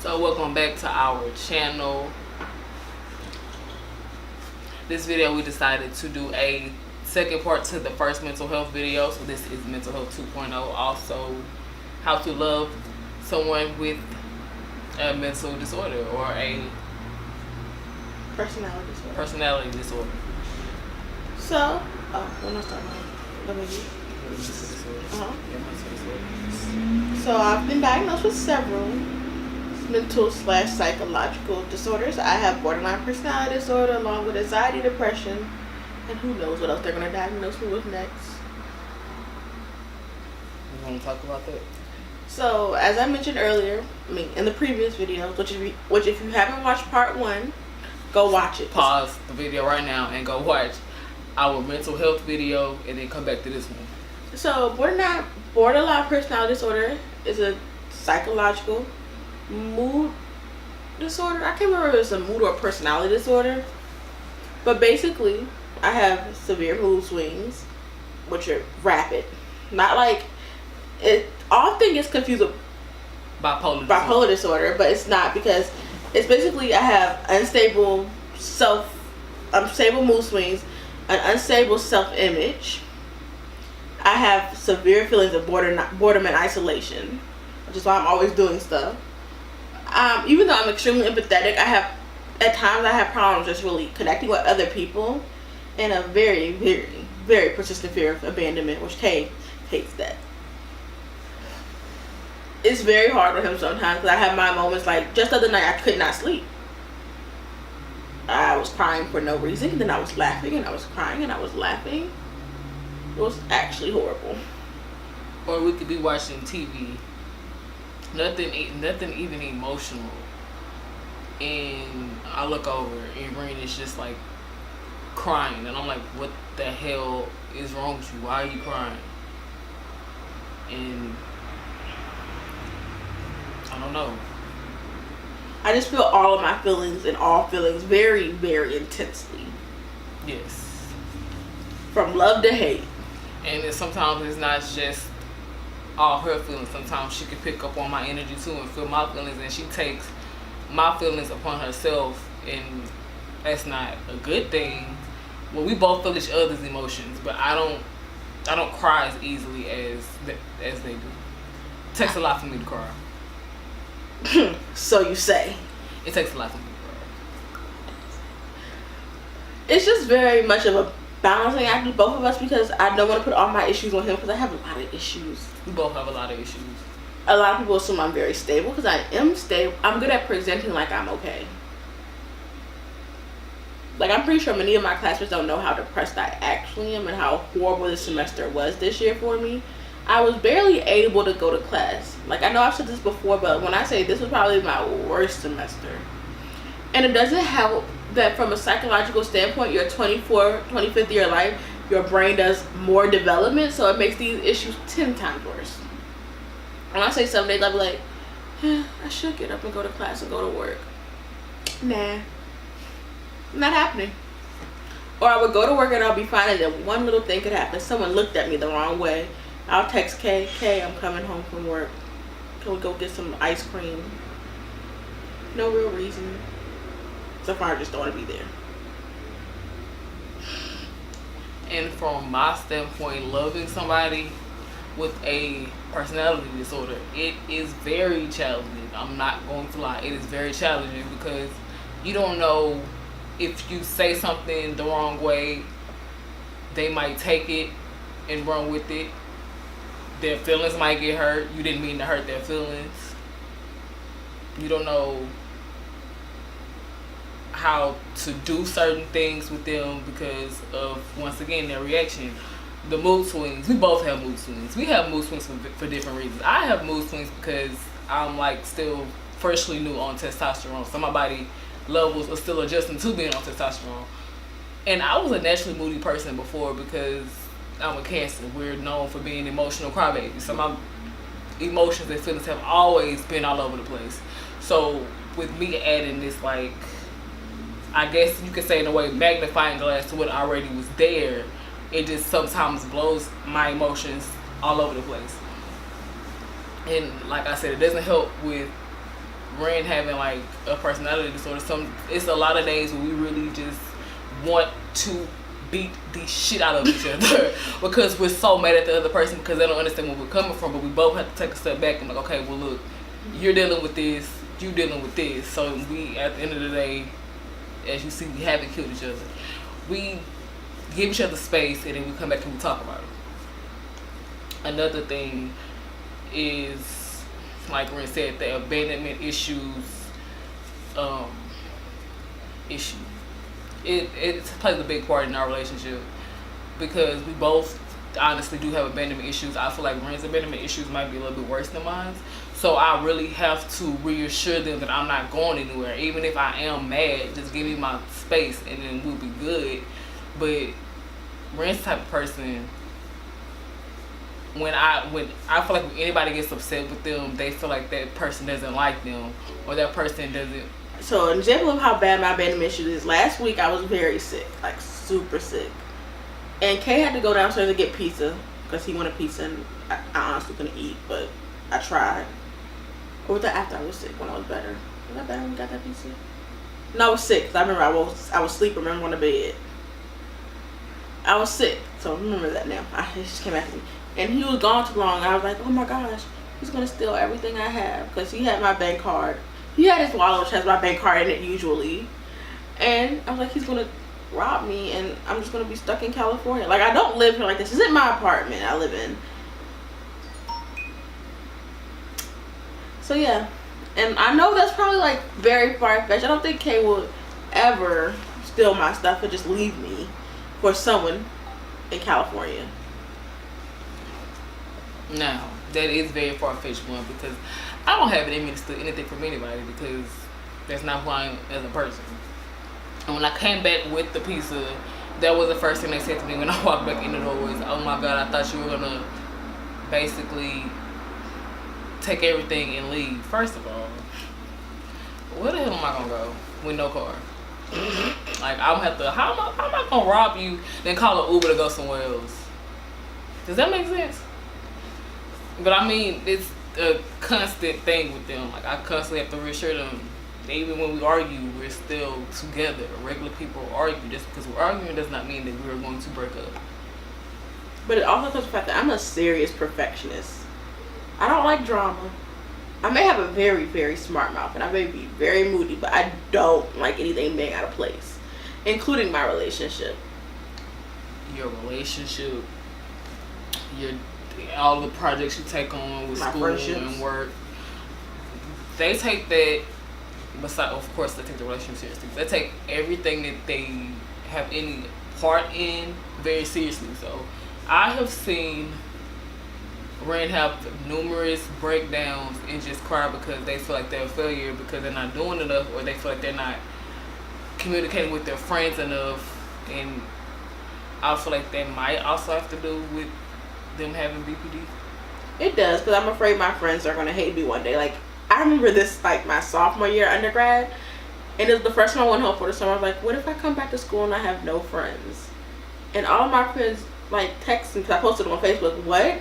So welcome back to our channel. This video we decided to do a second part to the first mental health video. So this is mental health 2.0. Also how to love someone with a mental disorder or a personality disorder. So when I start So I've been diagnosed with several mental/psychological disorders. I have borderline personality disorder along with anxiety, depression, and who knows what else they're going to diagnose me with next. You want to talk about that? So as I mentioned earlier, in the previous videos, which if you haven't watched part 1, go watch it. Pause the video right now and go watch our mental health video and then come back to this one. So borderline personality disorder is a psychological mood disorder. I can't remember if it's a mood or personality disorder, but basically I have severe mood swings, which are rapid. Not like it. Often gets confused with bipolar disorder, but it's not, because it's basically I have unstable mood swings, an unstable self-image. I have severe feelings of boredom and isolation, which is why I'm always doing stuff. Even though I'm extremely empathetic, at times I have problems just really connecting with other people, and a very, very, very persistent fear of abandonment, which Kay hates that. It's very hard with him sometimes, because I have my moments, like just the other night I could not sleep. I was crying for no reason, and then I was laughing, and I was crying, and I was laughing. It was actually horrible. Or we could be watching TV, nothing even emotional, and I look over and Ren is just like crying, and I'm like, what the hell is wrong with you? Why are you crying? And I don't know. I just feel all of my feelings and all feelings very, very intensely. Yes. From love to hate. And then sometimes it's not just all her feelings. Sometimes she can pick up on my energy too and feel my feelings, and she takes my feelings upon herself, and that's not a good thing. Well, we both feel each other's emotions, but I don't cry as easily as they do. It takes a lot for me to cry. So you say. It takes a lot for me to cry. It's just very much of a balancing act with both of us, because I don't want to put all my issues on him, because I have a lot of issues. We both have a lot of issues. A lot of people assume I'm very stable, because I am stable. I'm good at presenting like I'm okay. Like, I'm pretty sure many of my classmates don't know how depressed I actually am and how horrible this semester was this year for me. I was barely able to go to class. Like, I know I've said this before, but when I say this was probably my worst semester. And it doesn't help that from a psychological standpoint, your 25th year of life, your brain does more development, so it makes these issues 10 times worse. When I say some days I'll be like, I should get up and go to class and go to work. Nah, not happening. Or I would go to work and I'll be fine, and then one little thing could happen. Someone looked at me the wrong way. I'll text Kay, I'm coming home from work. Can we go get some ice cream? No real reason. So far, I just don't want to be there. And from my standpoint, loving somebody with a personality disorder, it is very challenging. I'm not going to lie. It is very challenging, because you don't know if you say something the wrong way, they might take it and run with it. Their feelings might get hurt. You didn't mean to hurt their feelings. You don't know how to do certain things with them because of, once again, their reaction. The mood swings. We both have mood swings. We have mood swings for different reasons. I have mood swings because I'm like still freshly new on testosterone, so my body levels are still adjusting to being on testosterone. And I was a naturally moody person before, because I'm a Cancer. We're known for being emotional crybabies. So my emotions and feelings have always been all over the place. So with me adding this, like, I guess you could say in a way, magnifying glass to what already was there, it just sometimes blows my emotions all over the place. And like I said, it doesn't help with Ren having like a personality disorder, it's a lot of days where we really just want to beat the shit out of each other because we're so mad at the other person because they don't understand where we're coming from. But we both have to take a step back and like, okay, well look, you're dealing with this, you dealing with this. So we, at the end of the day, as you see, we haven't killed each other. We give each other space and then we come back and we talk about it. Another thing is, like Ren said, the abandonment issue. It plays a big part in our relationship because we both honestly do have abandonment issues. I feel like Ren's abandonment issues might be a little bit worse than mine. So I really have to reassure them that I'm not going anywhere. Even if I am mad, just give me my space and then we'll be good. But Ren's the type of person, when I feel like when anybody gets upset with them, they feel like that person doesn't like them or that person doesn't. So an example of how bad my abandonment issue is, last week I was very sick, like super sick. And Kay had to go downstairs to get pizza because he wanted pizza and I honestly couldn't eat, but I tried. Or was that after I was sick when I was better? Was that better when we got that pizza? No, I was sick. I remember I was asleep, remember on the bed. I was sick, so I remember that now. It just came back to me. And he was gone too long. I was like, oh my gosh, he's going to steal everything I have because he had my bank card. He had his wallet which has my bank card in it usually. And I was like, he's going to rob me and I'm just going to be stuck in California. Like, I don't live here like this. This isn't my apartment I live in. So yeah. And I know that's probably like very far-fetched. I don't think Kay will ever steal my stuff and just leave me for someone in California. No, that is very far-fetched one because I don't have it in me to steal anything from anybody because that's not who I am as a person. And when I came back with the pizza, that was the first thing they said to me when I walked back in the door was, oh my God, I thought you were gonna basically take everything and leave. First of all, where the hell am I gonna go with no car? Like, I'm have to, how am I gonna rob you, then call an Uber to go somewhere else? Does that make sense? But I mean, it's a constant thing with them. Like, I constantly have to reassure them, even when we argue, we're still together. Regular people argue. Just because we're arguing does not mean that we're going to break up. But it also comes to the fact that I'm a serious perfectionist. I don't like drama. I may have a very, very smart mouth and I may be very moody, but I don't like anything being out of place, including my relationship. Your relationship, all the projects you take on with my school friendships and work, they take that, besides, of course, they take the relationship seriously. They take everything that they have any part in very seriously. So I have seen Ren have numerous breakdowns and just cry because they feel like they're a failure because they're not doing enough or they feel like they're not communicating with their friends enough. And I feel like that might also have to do with them having BPD. It does, because I'm afraid my friends are going to hate me one day. Like, I remember this, like, my sophomore year undergrad, and it was the first time I went home for the summer. I was like, what if I come back to school and I have no friends? And all of my friends, like, text me, because I posted on Facebook, what?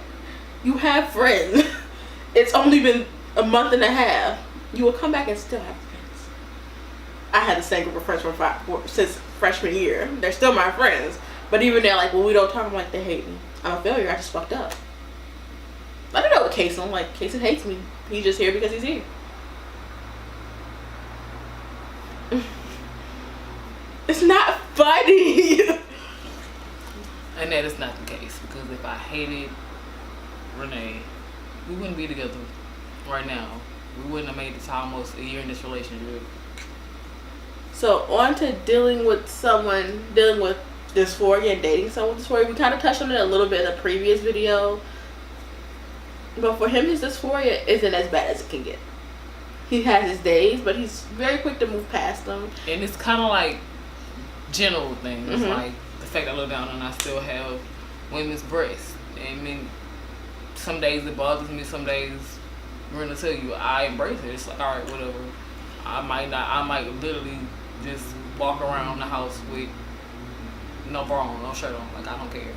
You have friends. It's only been a month and a half. You will come back and still have friends. I had the same group of friends since freshman year. They're still my friends. But even they're like, well, we don't talk. I'm like, they hate me. I'm a failure. I just fucked up. I don't know what Kason. Like, Kason hates me. He's just here because he's here. It's not funny. And that is not the case, because if I hated Renee, we wouldn't be together right now. We wouldn't have made it to almost a year in this relationship. So on to dealing with dysphoria and dating someone with dysphoria. We kind of touched on it a little bit in the previous video. But for him, his dysphoria isn't as bad as it can get. He has his days, but he's very quick to move past them. And it's kind of like general things. Mm-hmm. Like the fact that I look down and I still have women's breasts. I mean, some days it bothers me, some days I'm going to tell you I embrace it. It's like, all right, whatever. I might literally just walk around the house with no bra on, no shirt on. Like, I don't care.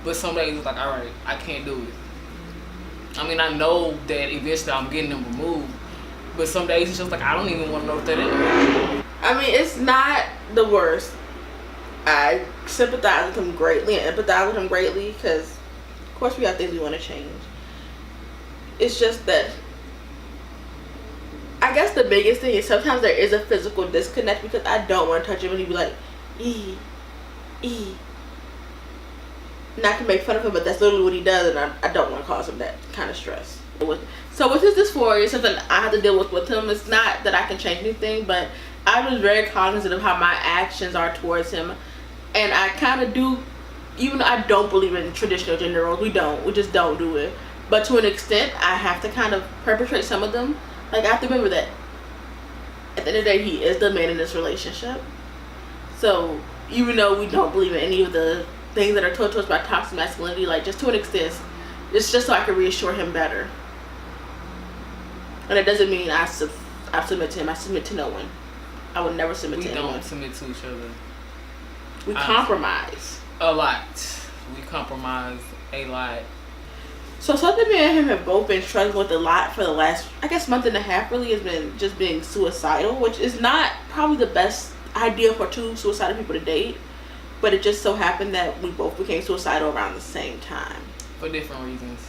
But some days it's like, all right, I can't do it. I mean, I know that eventually I'm getting them removed, But some days it's just like, I don't even want to know what that is. I mean, it's not the worst. I sympathize with him greatly and empathize with him greatly because, of course, we have things we want to change. It's just that I guess the biggest thing is sometimes there is a physical disconnect because I don't want to touch him and he'd be like, not to make fun of him, but that's literally what he does, and I don't want to cause him that kind of stress. So with his dysphoria, something I have to deal with him. It's not that I can change anything, but I was very cognizant of how my actions are towards him, and I kind of do, even though I don't believe in traditional gender roles, we just don't do it. But to an extent, I have to kind of perpetrate some of them. Like, I have to remember that at the end of the day, he is the man in this relationship. So even though we don't believe in any of the things that are told to us about toxic masculinity, like, just to an extent, it's just so I can reassure him better. And it doesn't mean I submit to him. I submit to no one. I would never submit to anyone. We don't submit to each other. We compromise. A lot. We compromise a lot. So something me and him have both been struggling with a lot for the last, I guess, month and a half really has been just being suicidal, which is not probably the best idea for two suicidal people to date. But it just so happened that we both became suicidal around the same time. For different reasons.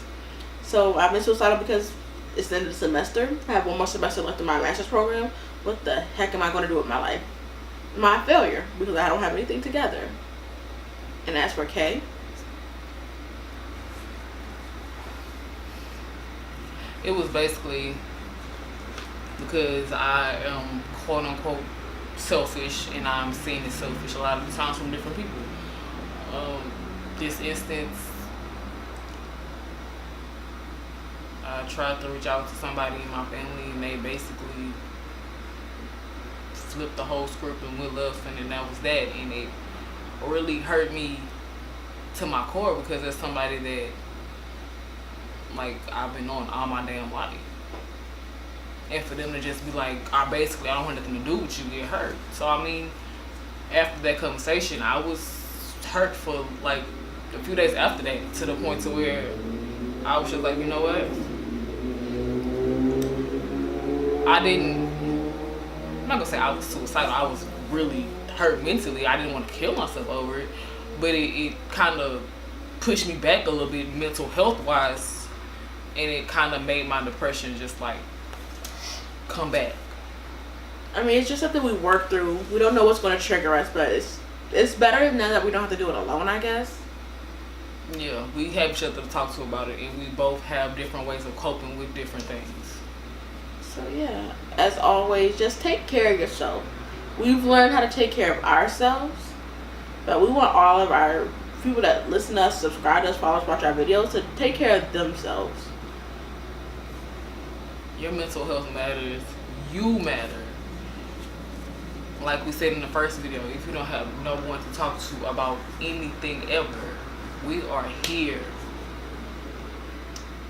So I've been suicidal because it's the end of the semester. I have one more semester left in my master's program. What the heck am I going to do with my life? My failure, because I don't have anything together. And as for Kay, it was basically because I am quote unquote selfish, and I'm seen as selfish a lot of the times from different people. This instance, I tried to reach out to somebody in my family, and they basically flipped the whole script and went left, and then that was that. And it really hurt me to my core because there's somebody that, like, I've been on all my damn life. And for them to just be like, I don't want nothing to do with you, it hurt. So, I mean, after that conversation, I was hurt for, like, a few days after that, to the point to where I was just like, you know what? I'm not gonna say I was suicidal. I was really hurt mentally. I didn't want to kill myself over it. But it kind of pushed me back a little bit mental health wise. And it kind of made my depression just like come back. I mean, it's just something we work through. We don't know what's going to trigger us, but it's better now that we don't have to do it alone, I guess. Yeah, we have each other to talk to about it, and we both have different ways of coping with different things. So yeah, as always, just take care of yourself. We've learned how to take care of ourselves, but we want all of our people that listen to us, subscribe to us, follow us, watch our videos, to take care of themselves. Your mental health matters. You matter. Like we said in the first video, if you don't have no one to talk to about anything ever, we are here.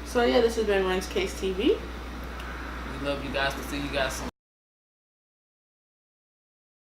So yeah, this has been Ren'sKaseTV. We love you guys. We'll see you guys soon.